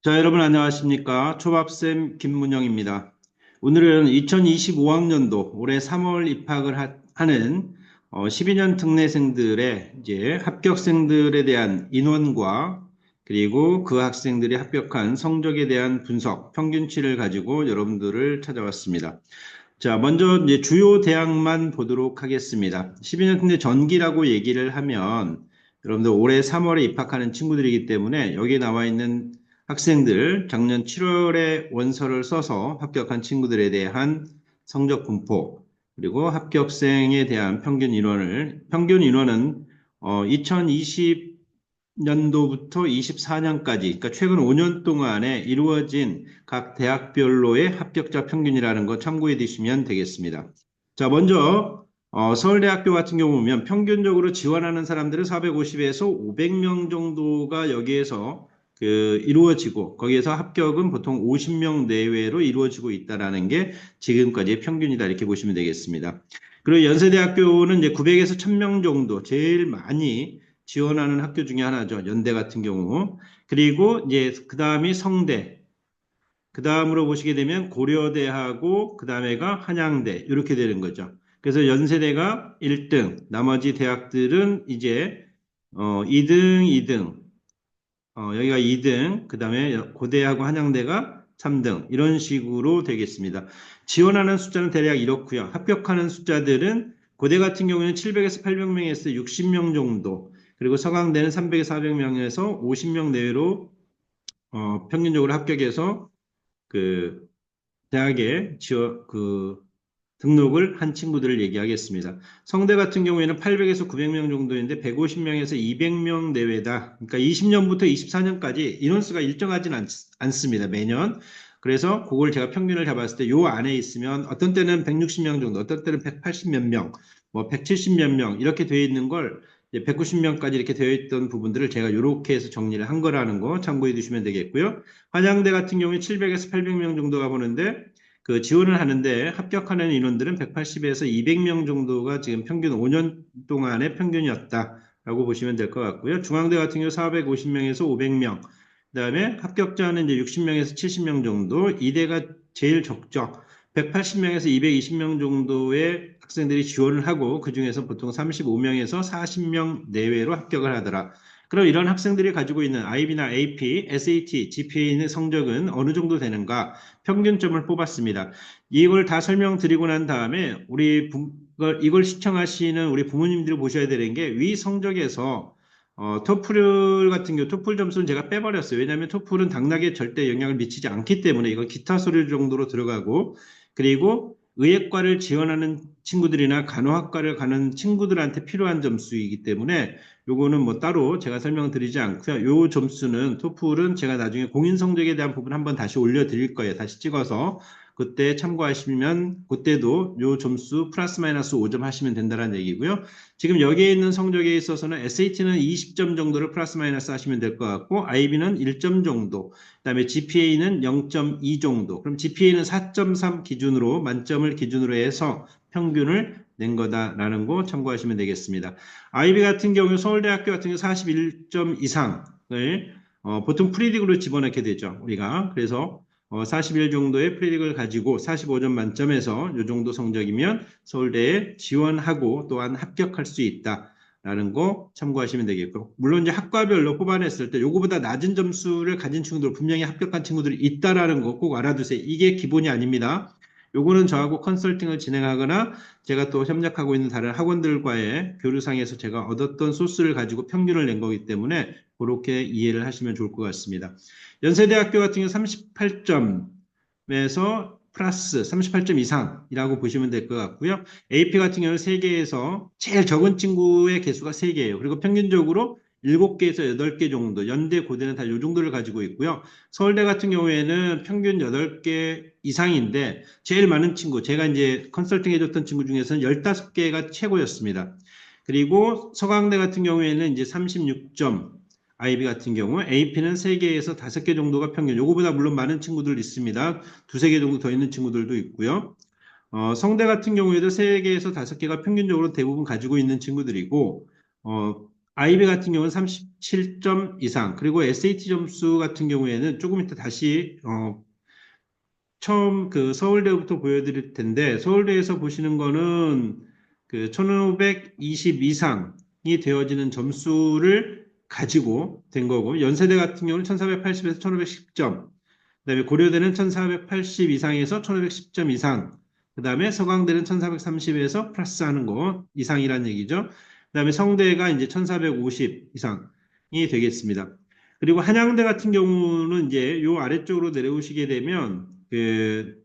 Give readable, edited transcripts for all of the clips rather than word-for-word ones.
자, 여러분 안녕하십니까? 초밥쌤 김문영입니다. 오늘은 2025학년도 올해 3월 입학을 하는 12년 특례생들의 이제 합격생들에 대한 인원과 그리고 그 학생들이 합격한 성적에 대한 분석, 평균치를 가지고 여러분들을 찾아왔습니다. 자, 먼저 이제 주요 대학만 보도록 하겠습니다. 12년 특례 전기라고 얘기를 하면 여러분들 올해 3월에 입학하는 친구들이기 때문에 여기에 나와 있는 학생들 작년 7월에 원서를 써서 합격한 친구들에 대한 성적 분포 그리고 합격생에 대한 평균 인원은 2020년도부터 24년까지 그러니까 최근 5년 동안에 이루어진 각 대학별로의 합격자 평균이라는 거 참고해 두시면 되겠습니다. 자, 먼저 서울대학교 같은 경우 보면 평균적으로 지원하는 사람들은 450에서 500명 정도가 여기에서 이루어지고 거기에서 합격은 보통 50명 내외로 이루어지고 있다라는 게 지금까지의 평균이다 이렇게 보시면 되겠습니다. 그리고 연세대학교는 이제 900에서 1000명 정도 제일 많이 지원하는 학교 중에 하나죠. 연대 같은 경우. 그리고 이제 그 다음이 성대. 그 다음으로 보시게 되면 고려대하고 그 다음에가 한양대 이렇게 되는 거죠. 그래서 연세대가 1등, 나머지 대학들은 이제 2등, 2등, 여기가 2등, 그 다음에 고대하고 한양대가 3등 이런 식으로 되겠습니다. 지원하는 숫자는 대략 이렇고요. 합격하는 숫자들은 고대 같은 경우에는 700에서 800명에서 60명 정도, 그리고 서강대는 300에서 400명에서 50명 내외로 평균적으로 합격해서 그 대학에 등록을 한 친구들을 얘기하겠습니다. 성대 같은 경우에는 800에서 900명 정도인데 150명에서 200명 내외다. 그러니까 20년부터 24년까지 인원수가 일정하진 않습니다. 매년. 그래서 그걸 제가 평균을 잡았을 때 요 안에 있으면 어떤 때는 160명 정도, 어떤 때는 180 몇 명, 뭐 170 몇 명 이렇게 되어 있는 걸 190명까지 이렇게 되어 있던 부분들을 제가 이렇게 해서 정리를 한 거라는 거 참고해 두시면 되겠고요. 한양대 같은 경우에 700에서 800명 정도가 보는데 지원을 하는데 합격하는 인원들은 180에서 200명 정도가 지금 평균 5년 동안의 평균이었다라고 보시면 될 것 같고요. 중앙대 같은 경우 450명에서 500명, 그다음에 합격자는 이제 60명에서 70명 정도, 이대가 제일 적죠. 180명에서 220명 정도의 학생들이 지원을 하고 그중에서 보통 35명에서 40명 내외로 합격을 하더라. 그럼 이런 학생들이 가지고 있는 IB나 AP, SAT, GPA의 성적은 어느 정도 되는가? 평균점을 뽑았습니다. 이걸 다 설명드리고 난 다음에 이걸 시청하시는 우리 부모님들이 보셔야 되는 게 위 성적에서 토플 같은 경우 토플 점수는 제가 빼버렸어요. 왜냐하면 토플은 당락에 절대 영향을 미치지 않기 때문에 이건 기타 서류 정도로 들어가고, 그리고 의예과를 지원하는 친구들이나 간호학과를 가는 친구들한테 필요한 점수이기 때문에 요거는 뭐 따로 제가 설명드리지 않고요. 요 점수는 토플은 제가 나중에 공인 성적에 대한 부분 한번 다시 올려드릴 거예요. 다시 찍어서 그때 참고하시면 그때도 요 점수 플러스 마이너스 5점 하시면 된다는 얘기고요. 지금 여기에 있는 성적에 있어서는 SAT는 20점 정도를 플러스 마이너스 하시면 될 것 같고, IB는 1점 정도, 그다음에 GPA는 0.2 정도. 그럼 GPA는 4.3 기준으로 만점을 기준으로 해서 평균을 낸 거다라는 거 참고하시면 되겠습니다. IB 같은 경우 서울대학교 같은 경우 41점 이상을 보통 프리딕으로 집어넣게 되죠. 우리가 그래서 41 정도의 프리딕을 가지고 45점 만점에서 이 정도 성적이면 서울대에 지원하고 또한 합격할 수 있다라는 거 참고하시면 되겠고, 물론 이제 학과별로 뽑아냈을 때 요거보다 낮은 점수를 가진 친구들 분명히 합격한 친구들이 있다라는 거 꼭 알아두세요. 이게 기본이 아닙니다. 요거는 저하고 컨설팅을 진행하거나 제가 또 협력하고 있는 다른 학원들과의 교류상에서 제가 얻었던 소스를 가지고 평균을 낸 거기 때문에 그렇게 이해를 하시면 좋을 것 같습니다. 연세대학교 같은 경우 38점에서 플러스 38점 이상이라고 보시면 될 것 같고요. AP 같은 경우는 3개에서 제일 적은 친구의 개수가 3개예요. 그리고 평균적으로 7개에서 8개 정도, 연대, 고대는 다 이 정도를 가지고 있고요. 서울대 같은 경우에는 평균 8개 이상인데 제일 많은 친구, 제가 이제 컨설팅 해줬던 친구 중에서는 15개가 최고였습니다. 그리고 서강대 같은 경우에는 이제 36점, IB 같은 경우 AP는 3개에서 5개 정도가 평균. 요거보다 물론 많은 친구들 있습니다. 2~3개 정도 더 있는 친구들도 있고요. 성대 같은 경우에도 3개에서 5개가 평균적으로 대부분 가지고 있는 친구들이고, IB 같은 경우는 37점 이상, 그리고 SAT 점수 같은 경우에는 조금 이따 다시 처음 그 서울대부터 보여드릴 텐데 서울대에서 보시는 거는 그 1520 이상이 되어지는 점수를 가지고 된 거고 연세대 같은 경우는 1480에서 1510점, 그다음에 고려대는 1480 이상에서 1510점 이상, 그다음에 서강대는 1430에서 플러스하는 거 이상이란 얘기죠. 그다음에 성대가 이제 1450 이상이 되겠습니다. 그리고 한양대 같은 경우는 이제 요 아래쪽으로 내려오시게 되면 그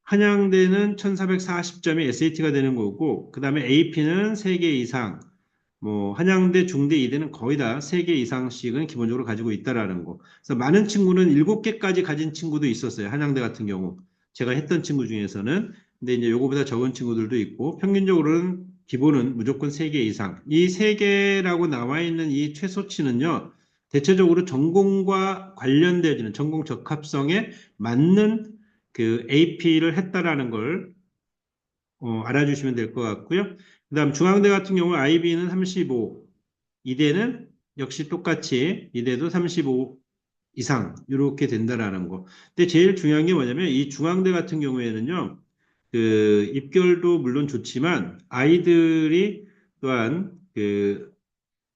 한양대는 1440점이 SAT가 되는 거고, 그 다음에 AP는 3개 이상, 뭐 한양대, 중대, 이대는 거의 다 3개 이상씩은 기본적으로 가지고 있다라는 거. 그래서 많은 친구는 7개까지 가진 친구도 있었어요. 한양대 같은 경우. 제가 했던 친구 중에서는. 근데 이제 요거보다 적은 친구들도 있고, 평균적으로는 기본은 무조건 3개 이상. 이 3개라고 나와 있는 이 최소치는요, 대체적으로 전공과 관련되어지는 전공 적합성에 맞는 그 AP를 했다라는 걸 알아주시면 될 것 같고요. 그다음 중앙대 같은 경우 IB는 35, 이대는 역시 똑같이 이대도 35 이상 이렇게 된다라는 거. 근데 제일 중요한 게 뭐냐면 이 중앙대 같은 경우에는요. 그 입결도 물론 좋지만 아이들이 또한 그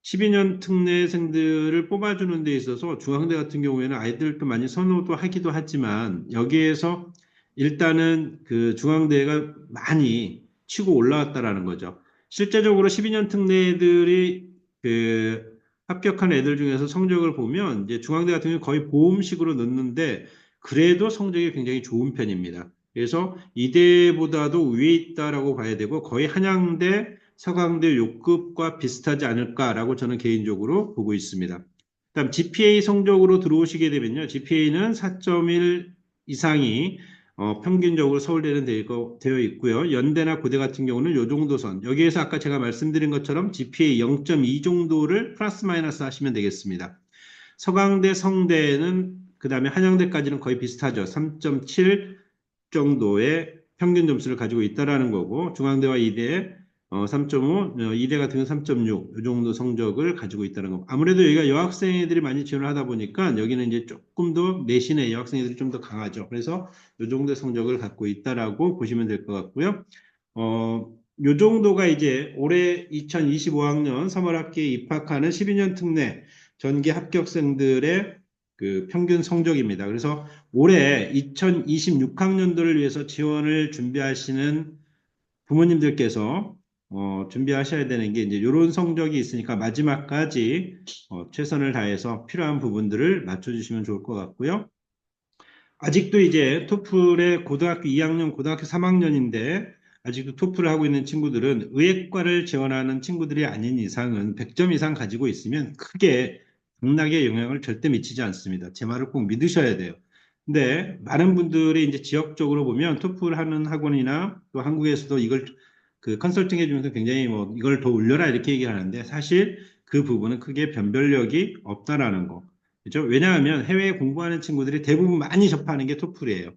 12년 특례생들을 뽑아주는 데 있어서 중앙대 같은 경우에는 아이들도 많이 선호도 하기도 하지만 여기에서 일단은 그 중앙대가 많이 치고 올라왔다라는 거죠. 실제적으로 12년 특례들이 그 합격한 애들 중에서 성적을 보면 이제 중앙대 같은 경우는 거의 보험식으로 넣는데 그래도 성적이 굉장히 좋은 편입니다. 그래서 이대보다도 위에 있다라고 봐야 되고 거의 한양대 서강대 요급과 비슷하지 않을까라고 저는 개인적으로 보고 있습니다. 그다음 GPA 성적으로 들어오시게 되면요. GPA는 4.1 이상이 평균적으로 서울대는 되어 있고요. 연대나 고대 같은 경우는 요 정도 선. 여기에서 아까 제가 말씀드린 것처럼 GPA 0.2 정도를 플러스 마이너스 하시면 되겠습니다. 서강대, 성대는 그다음에 한양대까지는 거의 비슷하죠. 3.7 정도의 평균 점수를 가지고 있다라는 거고 중앙대와 이대 3.5, 이대 같은 경우는 3.6, 이 정도 성적을 가지고 있다는 거. 아무래도 여기가 여학생 애들이 많이 지원을 하다 보니까 여기는 이제 조금 더 내신의 여학생 애들이 좀 더 강하죠. 그래서 이 정도의 성적을 갖고 있다라고 보시면 될 것 같고요. 요 정도가 이제 올해 2025학년 3월 학기에 입학하는 12년 특례 전기 합격생들의 그 평균 성적입니다. 그래서 올해 2026학년도를 위해서 지원을 준비하시는 부모님들께서 준비하셔야 되는 게 이제 이런 성적이 있으니까 마지막까지 최선을 다해서 필요한 부분들을 맞춰주시면 좋을 것 같고요. 아직도 이제 토플의 고등학교 2학년, 고등학교 3학년인데 아직도 토플을 하고 있는 친구들은 의예과를 지원하는 친구들이 아닌 이상은 100점 이상 가지고 있으면 크게 극락에 영향을 절대 미치지 않습니다. 제 말을 꼭 믿으셔야 돼요. 근데 많은 분들이 이제 지역적으로 보면 토플 하는 학원이나 또 한국에서도 이걸 그 컨설팅 해주면서 굉장히 뭐 이걸 더 올려라 이렇게 얘기하는데 사실 그 부분은 크게 변별력이 없다라는 거. 그죠? 왜냐하면 해외에 공부하는 친구들이 대부분 많이 접하는 게 토플이에요.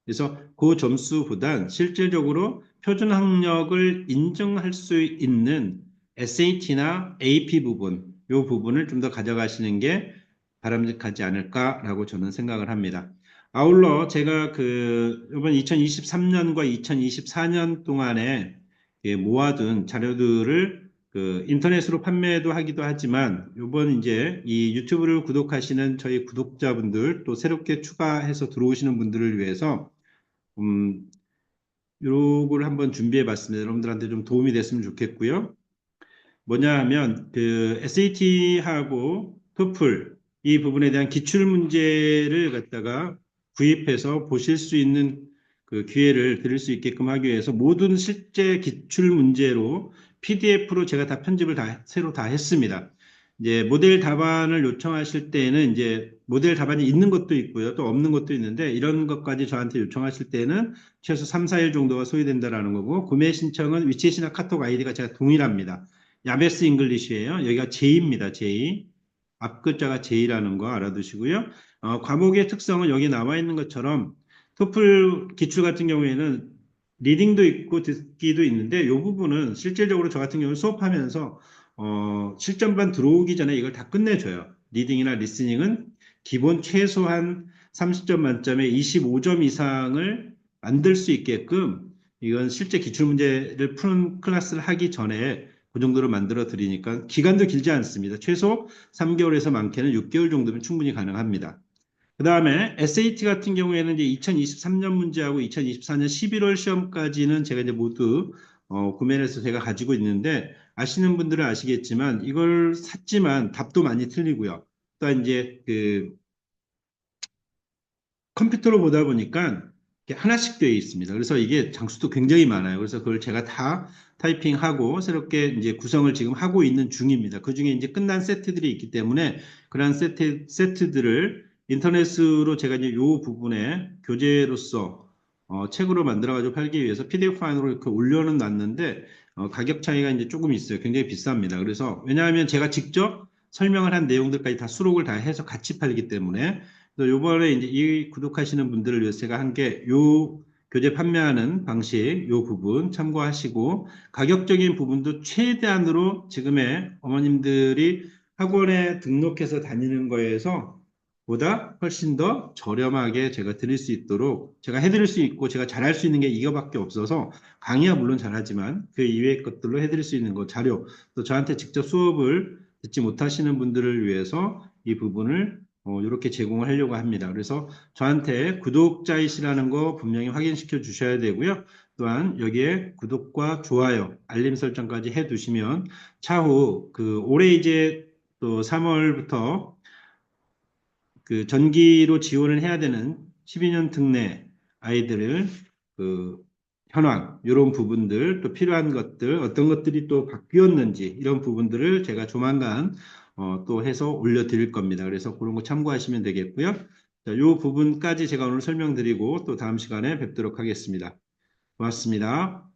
그래서 그 점수보단 실질적으로 표준 학력을 인정할 수 있는 SAT나 AP 부분, 이 부분을 좀 더 가져가시는 게 바람직하지 않을까라고 저는 생각을 합니다. 아울러 제가 그 이번 2023년과 2024년 동안에 모아둔 자료들을 그 인터넷으로 판매도 하기도 하지만 이번 이제 이 유튜브를 구독하시는 저희 구독자분들 또 새롭게 추가해서 들어오시는 분들을 위해서 요걸 한번 준비해 봤습니다. 여러분들한테 좀 도움이 됐으면 좋겠고요. 뭐냐 하면 그 SAT하고 토플 이 부분에 대한 기출 문제를 갖다가 구입해서 보실 수 있는 그 기회를 드릴 수 있게끔 하기 위해서 모든 실제 기출 문제로 PDF로 제가 다 편집을 새로 다 했습니다. 이제 모델 답안을 요청하실 때는 이제 모델 답안이 있는 것도 있고요. 또 없는 것도 있는데 이런 것까지 저한테 요청하실 때는 최소 3, 4일 정도가 소요된다라는 거고 구매 신청은 위챗이나 카톡 아이디가 제가 동일합니다. 야베스 잉글리시예요. 여기가 J입니다. J. 앞 글자가 J라는 거 알아두시고요. 과목의 특성은 여기 나와 있는 것처럼 토플 기출 같은 경우에는 리딩도 있고 듣기도 있는데 이 부분은 실질적으로 저 같은 경우는 수업하면서 실전반 들어오기 전에 이걸 다 끝내줘요. 리딩이나 리스닝은 기본 최소한 30점 만점에 25점 이상을 만들 수 있게끔 이건 실제 기출문제를 푸는 클래스를 하기 전에 그 정도로 만들어 드리니까 기간도 길지 않습니다. 최소 3개월에서 많게는 6개월 정도면 충분히 가능합니다. 그 다음에 SAT 같은 경우에는 이제 2023년 문제하고 2024년 11월 시험까지는 제가 이제 모두 구매를 해서 제가 가지고 있는데 아시는 분들은 아시겠지만 이걸 샀지만 답도 많이 틀리고요. 또 이제 그 컴퓨터로 보다 보니까 이렇게 하나씩 되어 있습니다. 그래서 이게 장수도 굉장히 많아요. 그래서 그걸 제가 다 타이핑하고 새롭게 이제 구성을 지금 하고 있는 중입니다. 그 중에 이제 끝난 세트들이 있기 때문에 그런 세트들을 인터넷으로 제가 이제 요 부분에 교재로서 책으로 만들어가지고 팔기 위해서 PDF 파일로 이렇게 올려는 놨는데 가격 차이가 이제 조금 있어요. 굉장히 비쌉니다. 그래서 왜냐하면 제가 직접 설명을 한 내용들까지 다 수록을 다 해서 같이 팔기 때문에 그래서 요번에 이제 이 구독하시는 분들을 위해서 제가 한 게 요 교재 판매하는 방식 요 부분 참고하시고 가격적인 부분도 최대한으로 지금의 어머님들이 학원에 등록해서 다니는 거에서 보다 훨씬 더 저렴하게 제가 드릴 수 있도록 제가 해드릴 수 있고 제가 잘할 수 있는 게 이거밖에 없어서 강의야 물론 잘하지만 그 이외의 것들로 해드릴 수 있는 거 자료 또 저한테 직접 수업을 듣지 못하시는 분들을 위해서 이 부분을 이렇게 제공을 하려고 합니다. 그래서 저한테 구독자이시라는 거 분명히 확인시켜 주셔야 되고요. 또한 여기에 구독과 좋아요, 알림 설정까지 해 두시면 차후 그 올해 이제 또 3월부터 그 전기로 지원을 해야 되는 12년 특례 아이들을 그 현황 이런 부분들 또 필요한 것들 어떤 것들이 또 바뀌었는지 이런 부분들을 제가 조만간 또 해서 올려드릴 겁니다. 그래서 그런 거 참고하시면 되겠고요. 자, 이 부분까지 제가 오늘 설명드리고 또 다음 시간에 뵙도록 하겠습니다. 고맙습니다.